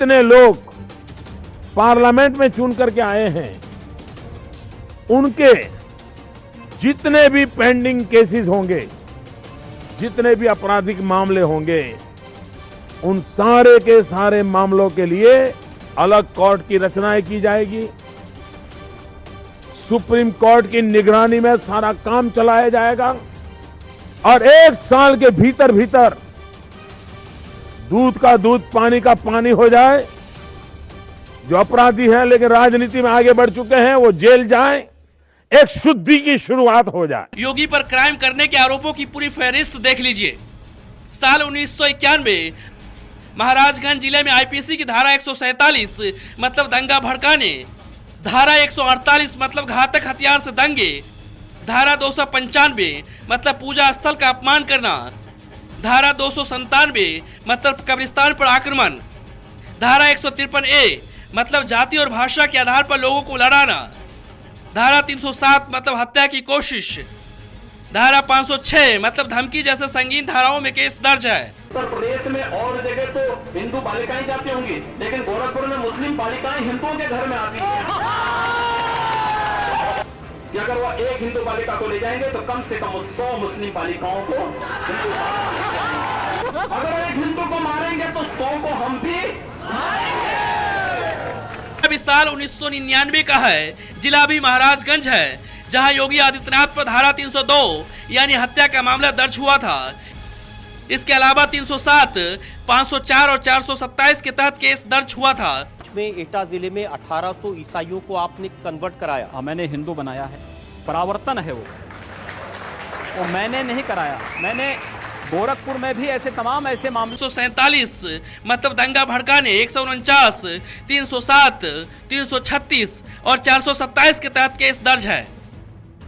जितने लोग पार्लियामेंट में चुन करके आए हैं, उनके जितने भी पेंडिंग केसेस होंगे, जितने भी आपराधिक मामले होंगे, उन सारे के सारे मामलों के लिए अलग कोर्ट की रचनाएं की जाएगी। सुप्रीम कोर्ट की निगरानी में सारा काम चलाया जाएगा और 1 साल के भीतर भीतर दूध का दूध, पानी का पानी हो जाए। जो अपराधी हैं लेकिन राजनीति में आगे बढ़ चुके हैं, वो जेल जाएं, एक शुद्धि की शुरुआत हो जाए। योगी पर क्राइम करने के आरोपों की पूरी फहरिस्त देख लीजिए। साल 1991 महाराजगंज जिले में आईपीसी की धारा 147 मतलब दंगा भड़काने, धारा 148 मतलब घातक हथियार से दंगे, धारा 295 मतलब पूजा स्थल का अपमान करना, धारा 297 मतलब कब्रिस्तान पर आक्रमण, धारा 153A मतलब जाति और भाषा के आधार पर लोगों को लड़ाना, धारा 307 मतलब हत्या की कोशिश, धारा 506 मतलब धमकी जैसे संगीन धाराओं में केस दर्ज है। उत्तर प्रदेश में और जगह तो हिंदू बालिकाएं जाती होंगी, लेकिन गोरखपुर में मुस्लिम बालिकाएं हिंदुओं के घर में आती हैं। कि अगर वो एक हिंदू बालिका को ले जाएंगे तो कम से कम 100 मुस्लिम बालिकाओं को अगर एक हिंदू को मारेंगे तो 100 को हम भी अभी साल 1999 का है, जिला भी महाराजगंज है, जहां योगी आदित्यनाथ पर धारा 302 यानी हत्या का मामला दर्ज हुआ था। इसके अलावा 307, 504 और 427 के तहत केस दर्ज हुआ था। में एटा जिले में 1800 ईसाइयों को आपने कन्वर्ट कराया। हाँ, मैंने हिंदू बनाया है, परावर्तन है वो मैंने नहीं कराया। मैंने गोरखपुर में भी ऐसे तमाम ऐसे मामले 147 मतलब दंगा भड़काने, 149, 307, 336 और 427 के तहत केस दर्ज है।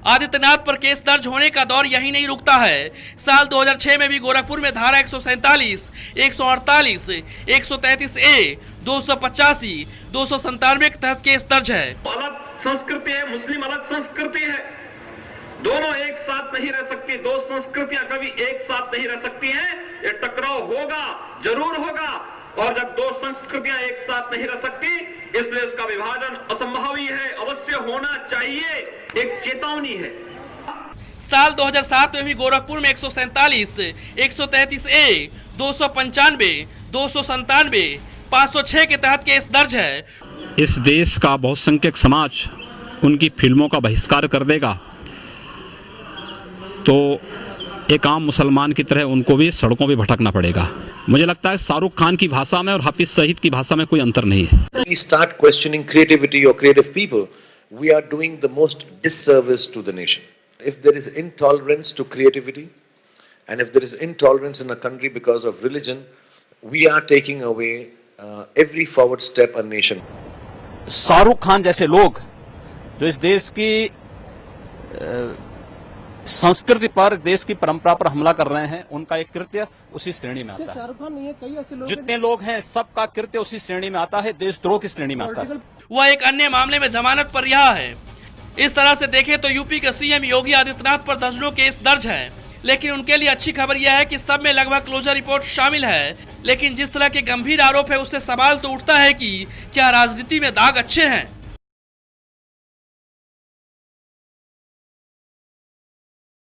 आदित्यनाथ पर केस दर्ज होने का दौर यही नहीं रुकता है। साल 2006 में भी गोरखपुर में धारा 147, 148, 133A, 285, 297 के तहत केस दर्ज है। अलग संस्कृति है, मुस्लिम अलग संस्कृति है, दोनों एक साथ नहीं रह सकती। दो संस्कृतियां कभी एक साथ नहीं रह सकती हैं। ये टकराव होगा, जरूर होगा, और जब दो संस्कृतियां एक साथ नहीं रह सकती, इसलिए इसका विभाजन असंभव ही है, अवश्य होना चाहिए, एक चेतावनी है। साल 2007 में भी गोरखपुर में 147, 133A, 295, 297, 506 के तहत केस दर्ज है। इस देश का बहुसंख्यक समाज उनकी फिल्मों का बहिष्कार कर देगा तो एक आम मुसलमान की तरह उनको भी सड़कों पे भटकना पड़ेगा। मुझे लगता है शाहरुख खान की भाषा में और हाफिज सईद की भाषा में कोई अंतर नहीं है। We start questioning creativity or creative people, we are doing the most disservice to the nation. If there is intolerance to creativity and if there is intolerance in a country because of religion, we are taking away every forward step a nation. Shahrukh Khan जैसे लोग जो इस देश की संस्कृति पर, देश की परंपरा पर हमला कर रहे हैं, उनका एक कृत्य उसी श्रेणी में आता है। जितने लोग हैं सबका कृत्य उसी श्रेणी में आता है, देशद्रोह की श्रेणी में आता है। वह एक अन्य मामले में जमानत पर रिहा है। इस तरह से देखें तो यूपी के सीएम योगी आदित्यनाथ पर दर्जनों केस दर्ज है, लेकिन उनके लिए अच्छी खबर यह है कि सब में लगभग क्लोजर रिपोर्ट शामिल है। लेकिन जिस तरह के गंभीर आरोप है, उससे सवाल तो उठता है कि क्या राजनीति में दाग अच्छे हैं।